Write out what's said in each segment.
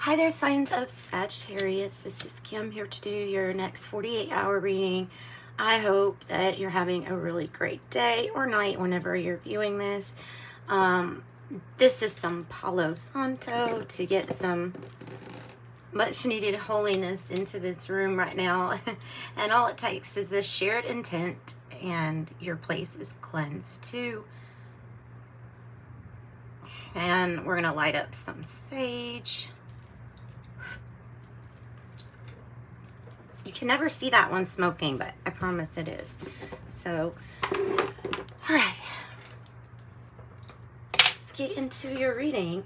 Hi there, signs of Sagittarius. This is Kim here to do your next 48-hour reading. I hope that you're having a really great day or night whenever you're viewing this. This is some Palo Santo to get some much needed holiness into this room right now. And all it takes is this shared intent and your place is cleansed too. And we're going to light up some sage. You can never see that one smoking, but I promise it is. So, all right. Let's get into your reading.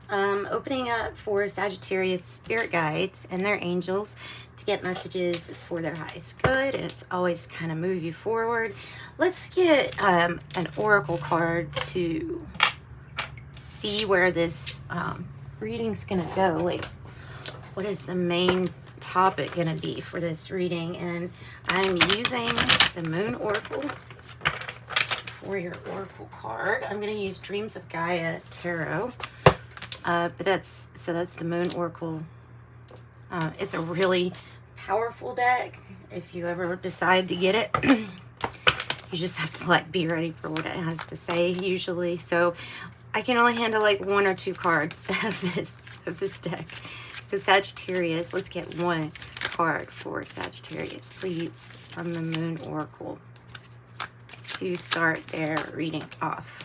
Opening up for Sagittarius spirit guides and their angels to get messages is for their highest good, and it's always kind of move you forward. Let's get an oracle card to see where this reading's going to go. Like, what is the main topic going to be for this reading? And I'm using the Moon Oracle for your oracle card. I'm going to use Dreams of Gaia Tarot, but that's the Moon Oracle. It's a really powerful deck if you ever decide to get it. You just have to like be ready for what it has to say usually. So I can only handle like 1 or 2 cards of this deck. So Sagittarius, let's get one card for Sagittarius, please, from the Moon Oracle to start their reading off.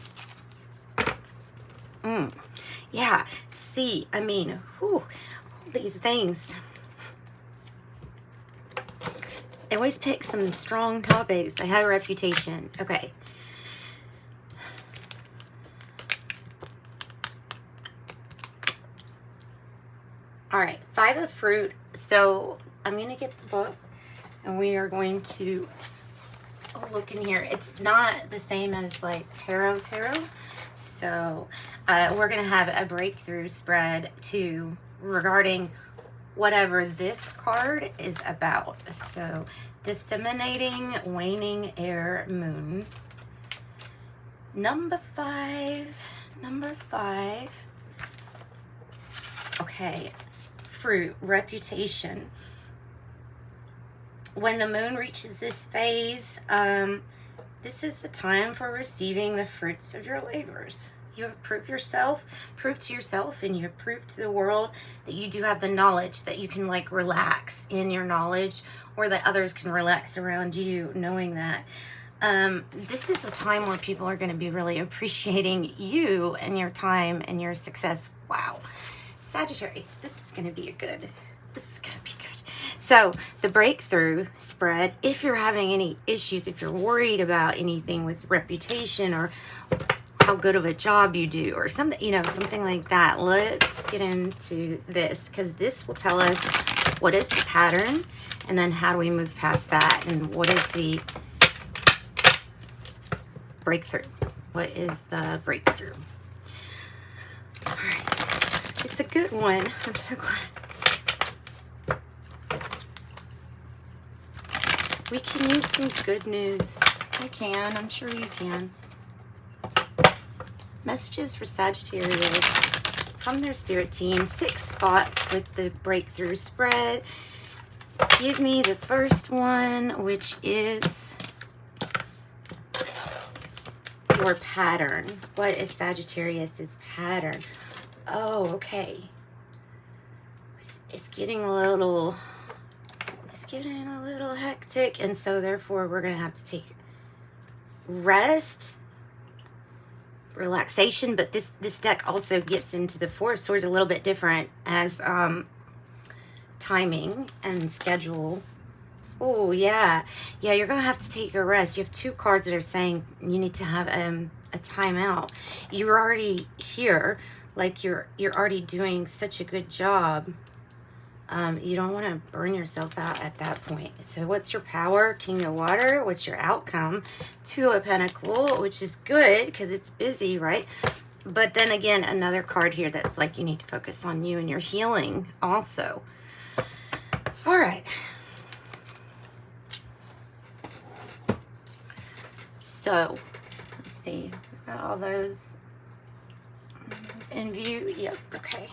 Yeah, see, I mean, all these things. They always pick some strong topics. They have a reputation. Okay. All right, 5 of fruit. So I'm going to get the book and we are going to look in here. It's not the same as like tarot. So we're going to have a breakthrough spread too regarding whatever this card is about. So disseminating waning air moon. Number 5. Okay. Fruit, reputation. When the moon reaches this phase, this is the time for receiving the fruits of your labors. You have proved to yourself, and you have proved to the world that you do have the knowledge, that you can like relax in your knowledge, or that others can relax around you knowing that. This is a time where people are going to be really appreciating you and your time and your success. Wow. Sagittarius, this is going to be good. So the breakthrough spread, if you're having any issues, if you're worried about anything with reputation or how good of a job you do or something, something like that, let's get into this, because this will tell us what is the pattern and then how do we move past that, and what is the breakthrough. What is the breakthrough? All right. It's a good one. I'm so glad. We can use some good news. You can. I'm sure you can. Messages for Sagittarius from their spirit team. 6 spots with the breakthrough spread. Give me the first one, which is your pattern. What is Sagittarius's pattern? Oh, okay. It's getting a little hectic, and so therefore we're going to have to take rest, relaxation, but this deck also gets into the 4 of Swords a little bit different as timing and schedule. Oh, yeah. Yeah, you're going to have to take a rest. You have 2 cards that are saying you need to have a timeout. You're already here. Like you're already doing such a good job. You don't want to burn yourself out at that point. So what's your power? King of Water. What's your outcome? 2 of Pentacles, which is good because it's busy, right? But then again, another card here that's like you need to focus on you and your healing also. All right. So let's see. We've got all those in view. Yep. Okay.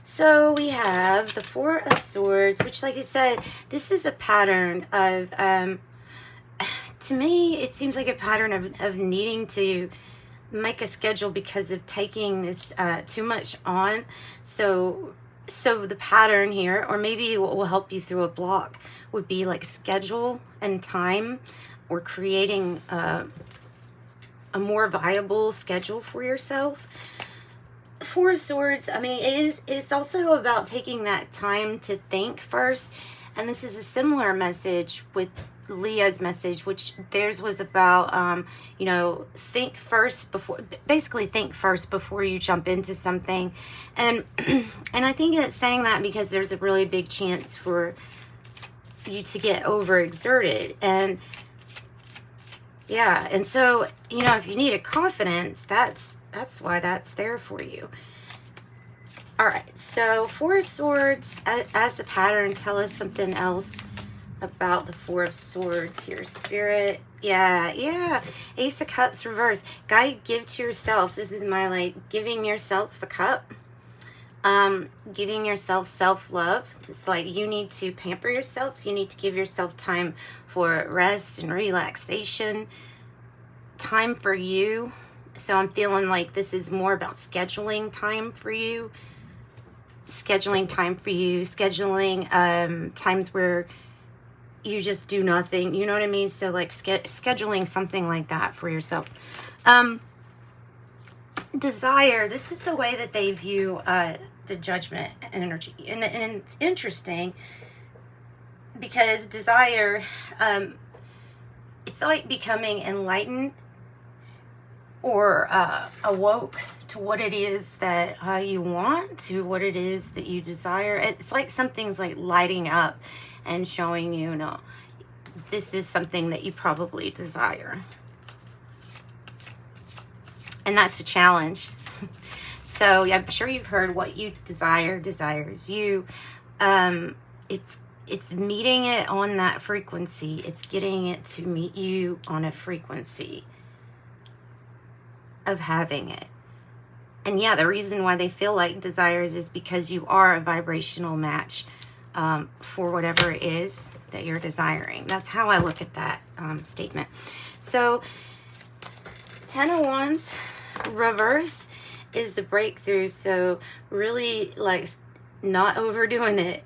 So we have the Four of Swords, which, like I said, this is a pattern of, to me, it seems like a pattern of needing to make a schedule because of taking this too much on. So the pattern here, or maybe what will help you through a block, would be like schedule and time, or creating a more viable schedule for yourself. Four of Swords, I mean, it's also about taking that time to think first. And this is a similar message with Leo's message, which theirs was about, you know, think first before, basically think first before you jump into something. And I think it's saying that because there's a really big chance for you to get overexerted. And yeah, and so, you know, if you need a confidence, that's why that's there for you. All right, so Four of Swords as the pattern, tell us something else about the Four of Swords here, Spirit. Yeah, Ace of Cups reverse. Guide, give to yourself. This is my, like, giving yourself the cup. Giving yourself self-love. It's like you need to pamper yourself. You need to give yourself time for rest and relaxation. Time for you. So I'm feeling like this is more about scheduling time for you. Scheduling time for you. Scheduling times where you just do nothing. You know what I mean? So like scheduling something like that for yourself. Desire. This is the way that they view the Judgment energy. And it's interesting because desire, it's like becoming enlightened or awoke to what it is that you want, to what it is that you desire. It's like something's like lighting up and showing you, no, this is something that you probably desire. And that's a challenge. So yeah, I'm sure you've heard what you desire desires you. It's meeting it on that frequency. It's getting it to meet you on a frequency of having it. And yeah, the reason why they feel like desires is because you are a vibrational match for whatever it is that you're desiring. That's how I look at that statement. So 10 of Wands reverse is the breakthrough. So really, like, not overdoing it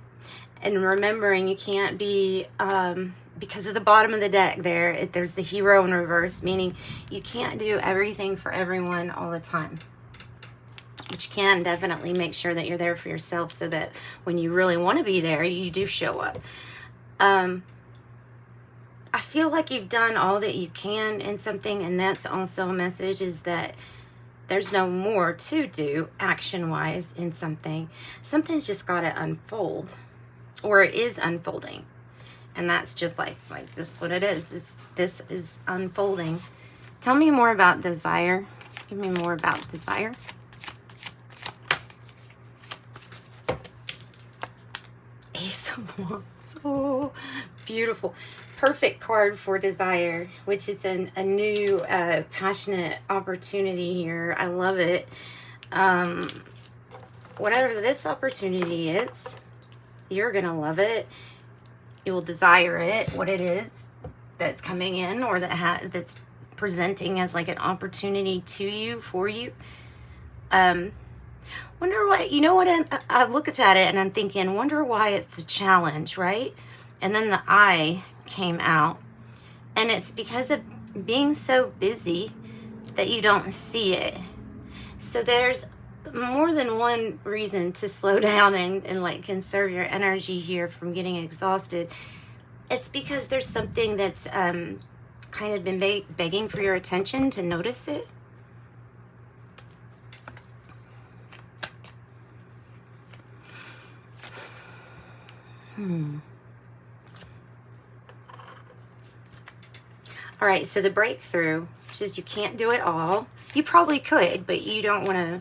and remembering you can't be because of the bottom of the deck there, there's the Hero in reverse, meaning you can't do everything for everyone all the time. But you can definitely make sure that you're there for yourself so that when you really want to be there, you do show up. I feel like you've done all that you can in something, and that's also a message, is that there's no more to do action-wise in something. Something's just got to unfold, or it is unfolding. And that's just like this is what it is. This is unfolding. Tell me more about desire. Give me more about desire. Ace of Wands. Oh, beautiful. Perfect card for desire, which is a new passionate opportunity here. I love it. Whatever this opportunity is, you're gonna love it. You will desire it, what it is that's coming in, or that's presenting as like an opportunity to you, for you. Wonder why, you know what, I look at it and I'm thinking, wonder why it's a challenge, right? And then the eye came out, and it's because of being so busy that you don't see it. So there's more than one reason to slow down and like conserve your energy here from getting exhausted. It's because there's something that's kind of been begging for your attention to notice it. All right, so the breakthrough, which is you can't do it all. You probably could, but you don't want to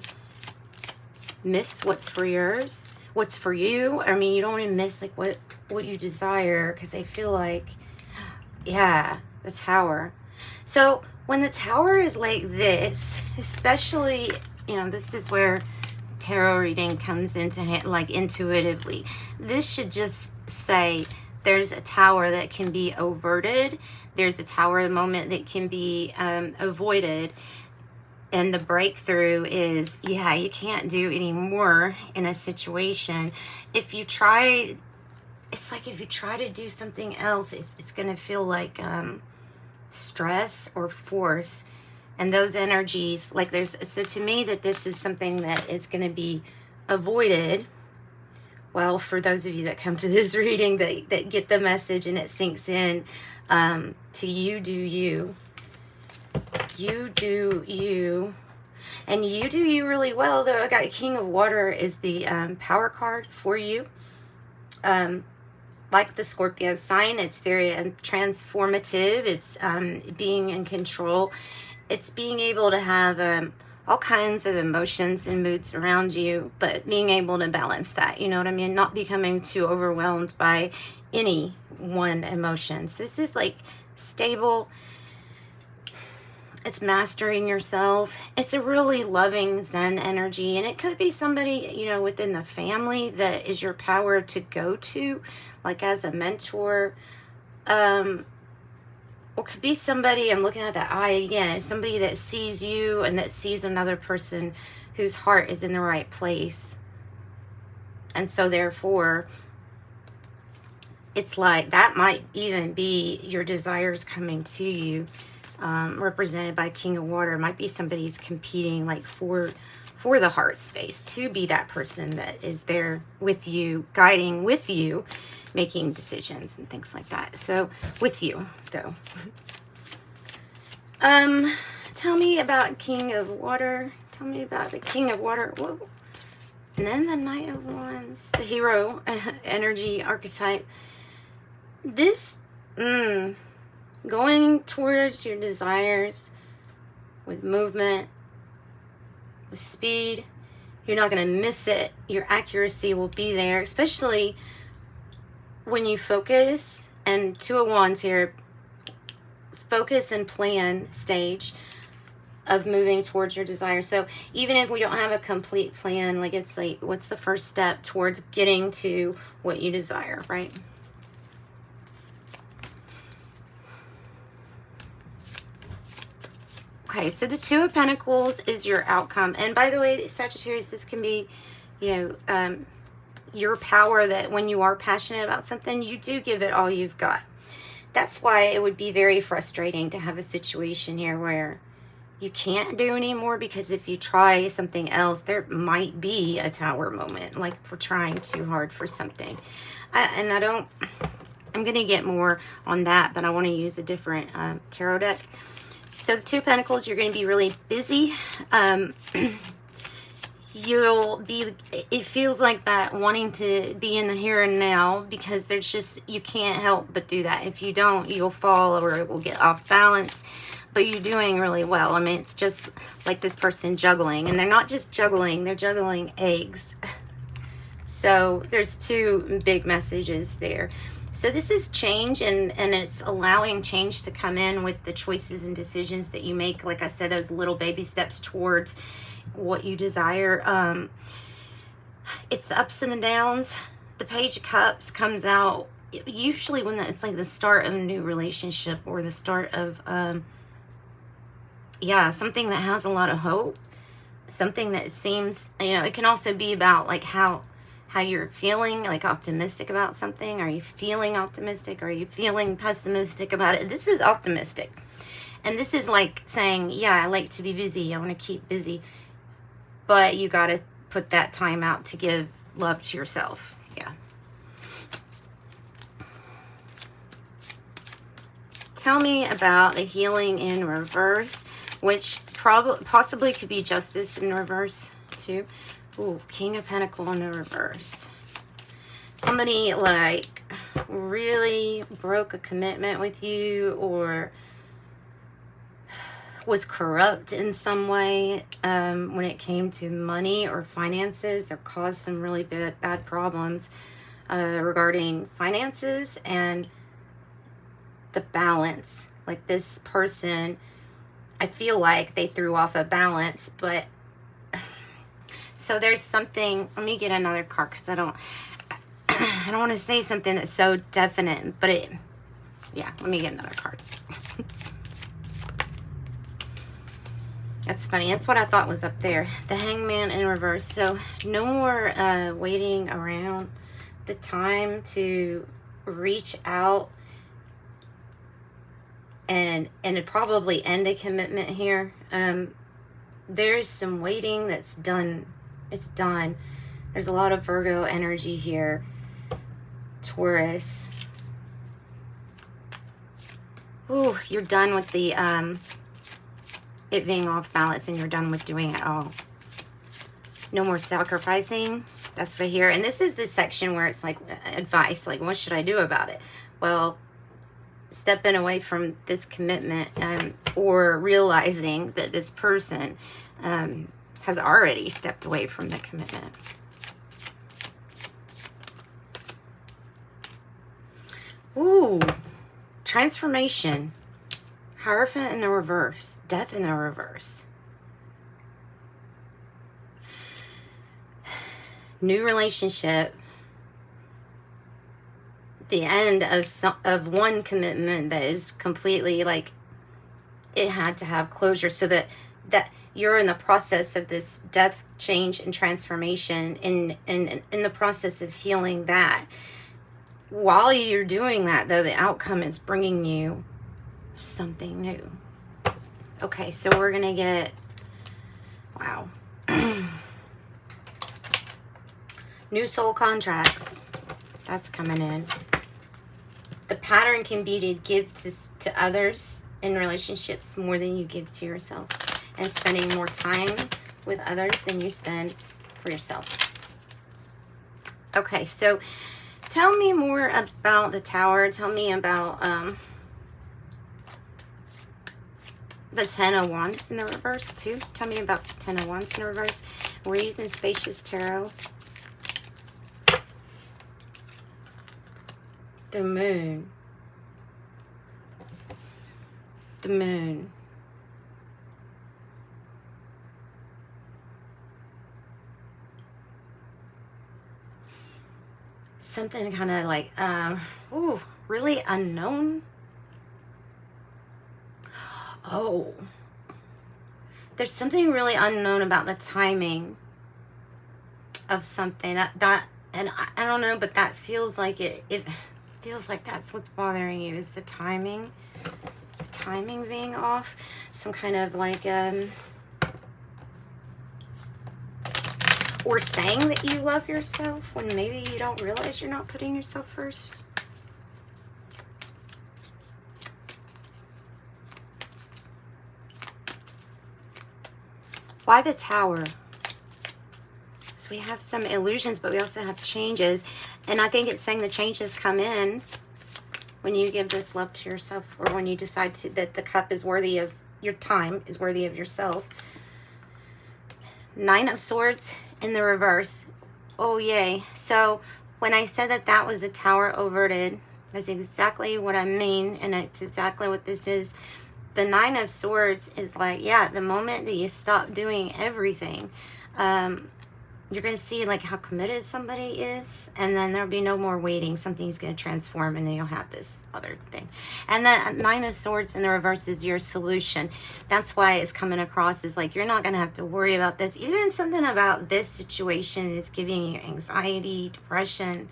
miss what's for yours, what's for you. I mean, you don't want to miss like what you desire, because I feel like, yeah, the Tower. So when the Tower is like this, especially, you know, this is where tarot reading comes into like intuitively. This should just say there's a tower that can be averted. There's a tower moment that can be avoided. And the breakthrough is, yeah, you can't do any more in a situation. If you try, it's like if you try to do something else, it's going to feel like stress or force. And those energies, like so to me that this is something that is going to be avoided. Well, for those of you that come to this reading that get the message and it sinks in, to you do you. You do you. And you do you really well, though. I got King of Water is the power card for you. Like the Scorpio sign, it's very transformative. It's being in control. It's being able to have all kinds of emotions and moods around you, but being able to balance that, you know what I mean? Not becoming too overwhelmed by any one emotion. So this is like stable. It's mastering yourself. It's a really loving Zen energy. And it could be somebody, you know, within the family that is your power to go to, like as a mentor. Or could be somebody, I'm looking at that eye again, it's somebody that sees you and that sees another person whose heart is in the right place. And so therefore, it's like that might even be your desires coming to you. Represented by King of Water. It might be somebody's competing like for the heart space to be that person that is there with you, guiding with you, making decisions and things like that. So with you though. Tell me about King of Water. Tell me about the King of Water. Whoa. And then the Knight of Wands, the hero energy archetype. This going towards your desires with movement, with speed. You're not going to miss it. Your accuracy will be there, especially when you focus. And Two of Wands here, focus and plan stage of moving towards your desire. So even if we don't have a complete plan, like it's like, what's the first step towards getting to what you desire, right? Okay, so the Two of Pentacles is your outcome. And by the way, Sagittarius, this can be, you know, your power that when you are passionate about something, you do give it all you've got. That's why it would be very frustrating to have a situation here where you can't do anymore, because if you try something else, there might be a tower moment, like for trying too hard for something. I'm going to get more on that, but I want to use a different tarot deck. So the Two of Pentacles, you're going to be really busy. You'll be, it feels like that wanting to be in the here and now, because there's just, you can't help but do that. If you don't, you'll fall or it will get off balance. But you're doing really well. I mean, it's just like this person juggling. And they're not just juggling, they're juggling eggs. So there's two big messages there. So this is change, and it's allowing change to come in with the choices and decisions that you make. Like I said, those little baby steps towards what you desire. It's the ups and the downs. The Page of Cups comes out usually when it's like the start of a new relationship, or the start of, yeah, something that has a lot of hope. Something that seems, you know, it can also be about like how you're feeling, like optimistic about something. Are you feeling optimistic? Are you feeling pessimistic about it? This is optimistic. And this is like saying, yeah, I like to be busy. I want to keep busy. But you got to put that time out to give love to yourself. Yeah. Tell me about the healing in reverse, which possibly could be justice in reverse too. Ooh, King of Pentacles in the reverse. Somebody like really broke a commitment with you, or was corrupt in some way when it came to money or finances, or caused some really bad problems regarding finances and the balance. Like this person, I feel like they threw off a balance, but So there's something, let me get another card because I don't want to say something that's so definite, but yeah, let me get another card. That's funny. That's what I thought was up there. The Hangman in reverse. So no more waiting around. The time to reach out and probably end a commitment here. There's some waiting that's done. It's done. There's a lot of Virgo energy here. Taurus. Ooh, you're done with the it being off balance, and you're done with doing it all. No more sacrificing. That's what I hear. And this is the section where it's like advice, like what should I do about it? Well, stepping away from this commitment, or realizing that this person has already stepped away from the commitment. Ooh, transformation. Hierophant in the reverse. Death in the reverse. New relationship. The end of one commitment that is completely like, it had to have closure, so that you're in the process of this death, change, and transformation, in the process of healing that. While you're doing that, though, the outcome is bringing you something new. Okay, so we're gonna get, wow. New soul contracts. That's coming in. The pattern can be to give to others in relationships more than you give to yourself, and spending more time with others than you spend for yourself. Okay, so tell me more about the Tower. Tell me about the Ten of Wands in the reverse too. Tell me about the Ten of Wands in the reverse. We're using Spacious Tarot. The Moon. The Moon. Something kind of like, ooh, really unknown. Oh, there's something really unknown about the timing of something and I don't know, but that feels like it feels like that's what's bothering you, is the timing being off. Some kind of like, or saying that you love yourself when maybe you don't realize you're not putting yourself first. Why the Tower? So we have some illusions, but we also have changes. And I think it's saying the changes come in when you give this love to yourself, or when you decide that the cup is worthy of your time, is worthy of yourself. Nine of Swords in the reverse. Oh, yay. So when I said that was a Tower overted, that's exactly what I mean. And it's exactly what this is. The Nine of Swords is like, yeah, the moment that you stop doing everything, you're going to see like how committed somebody is, and then there'll be no more waiting. Something's going to transform, and then you'll have this other thing. And the Nine of Swords in the reverse is your solution. That's why it's coming across as like, you're not going to have to worry about this. Even something about this situation is giving you anxiety, depression,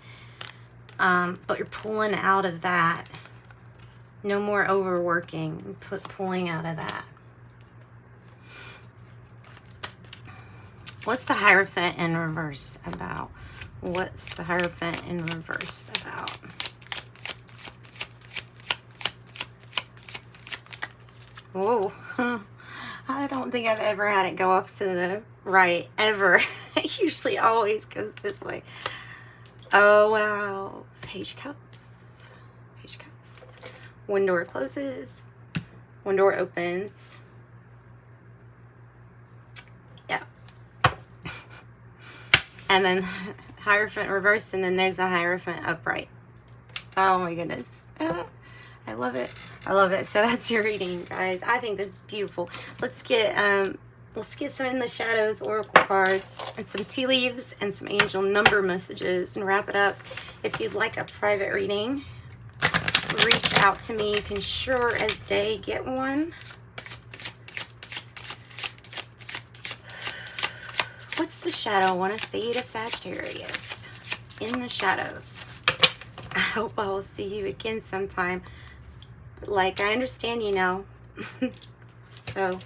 but you're pulling out of that. No more overworking, pulling out of that. What's the Hierophant in reverse about? What's the Hierophant in reverse about? Whoa. I don't think I've ever had it go off to the right, ever. It usually always goes this way. Oh, wow. Page Cups. Page Cups. One door closes. One door opens. Yeah. And then Hierophant reverse, and then there's a Hierophant upright. Oh my goodness. I love it. I love it. So that's your reading, guys. I think this is beautiful. Let's get Let's get some In the Shadows oracle cards and some tea leaves and some angel number messages and wrap it up. If you'd like a private reading, reach out to me. You can sure as day get one. What's the shadow want to say to Sagittarius? In the shadows. I hope I will see you again sometime. Like, I understand you now. So,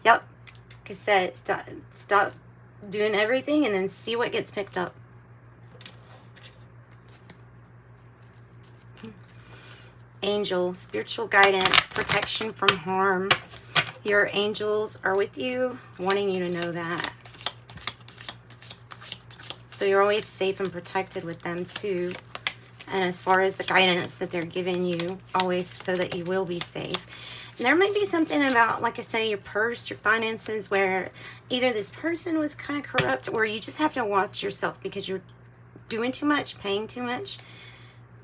yep. Like I said, stop doing everything and then see what gets picked up. Angel, spiritual guidance, protection from harm. Your angels are with you, wanting you to know that. So you're always safe and protected with them too. And as far as the guidance that they're giving you, always so that you will be safe. And there might be something about, like I say, your purse, your finances, where either this person was kind of corrupt or you just have to watch yourself because you're doing too much, paying too much.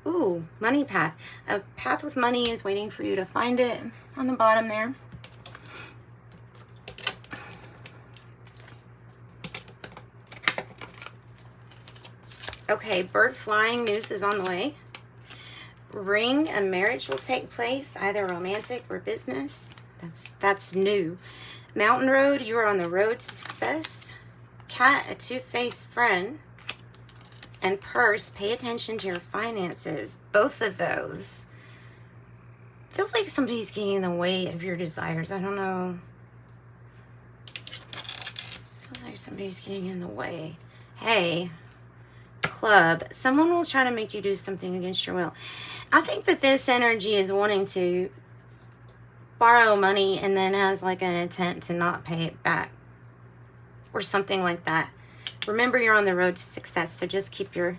Ooh, money path. A path with money is waiting for you to find it on the bottom there. Okay, bird flying, news is on the way. Ring, a marriage will take place, either romantic or business. That's new. Mountain road, you are on the road to success. Cat, a two-faced friend. And purse, pay attention to your finances. Both of those. Feels like somebody's getting in the way of your desires. I don't know. Feels like somebody's getting in the way. Hey, club, someone will try to make you do something against your will. I think that this energy is wanting to borrow money and then has like an intent to not pay it back or something like that. Remember, you're on the road to success, so just keep your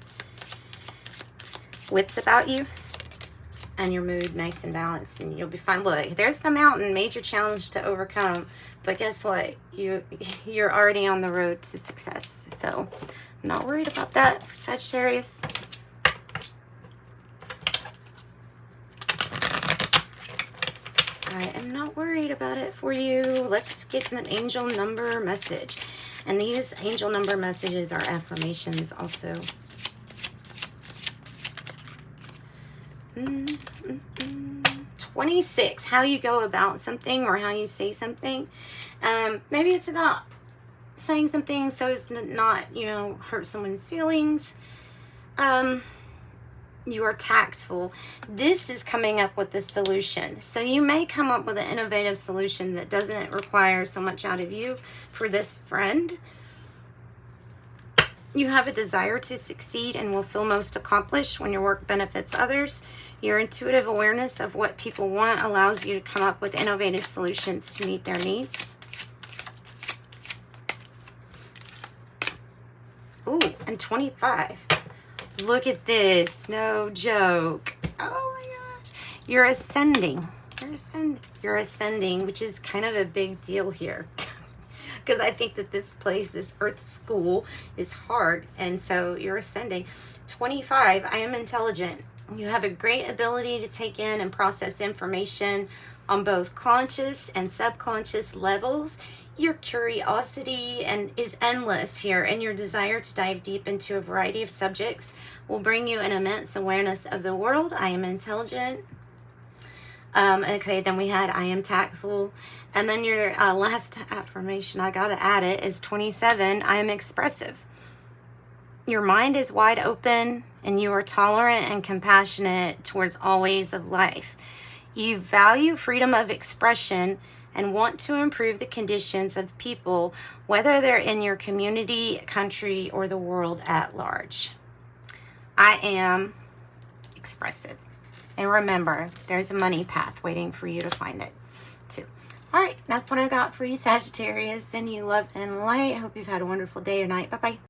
wits about you and your mood nice and balanced and you'll be fine. Look, there's the mountain, major challenge to overcome, but guess what? You're already on the road to success, so I'm not worried about that for Sagittarius. I am not worried about it for you. Let's get an angel number message. And these angel number messages are affirmations also. 26, how you go about something or how you say something. Maybe it's about saying something so as to not, hurt someone's feelings. You are tactful. This is coming up with the solution. So you may come up with an innovative solution that doesn't require so much out of you for this friend. You have a desire to succeed and will feel most accomplished when your work benefits others. Your intuitive awareness of what people want allows you to come up with innovative solutions to meet their needs. Ooh, and 25. Look at this. No joke. Oh my gosh. You're ascending. You're ascending, which is kind of a big deal here. Because I think that this place, this earth school, is hard. And so you're ascending. 25, I am intelligent. You have a great ability to take in and process information on both conscious and subconscious levels. Your curiosity is endless here, and your desire to dive deep into a variety of subjects will bring you an immense awareness of the world. I am intelligent. Okay, then we had I am tactful. And then your last affirmation, I gotta add it, is 27. I am expressive. Your mind is wide open, and you are tolerant and compassionate towards all ways of life. You value freedom of expression and want to improve the conditions of people, whether they're in your community, country, or the world at large. I am expressive. And remember, there's a money path waiting for you to find it, too. All right, that's what I got for you, Sagittarius. And you love and light. I hope you've had a wonderful day or night. Bye-bye.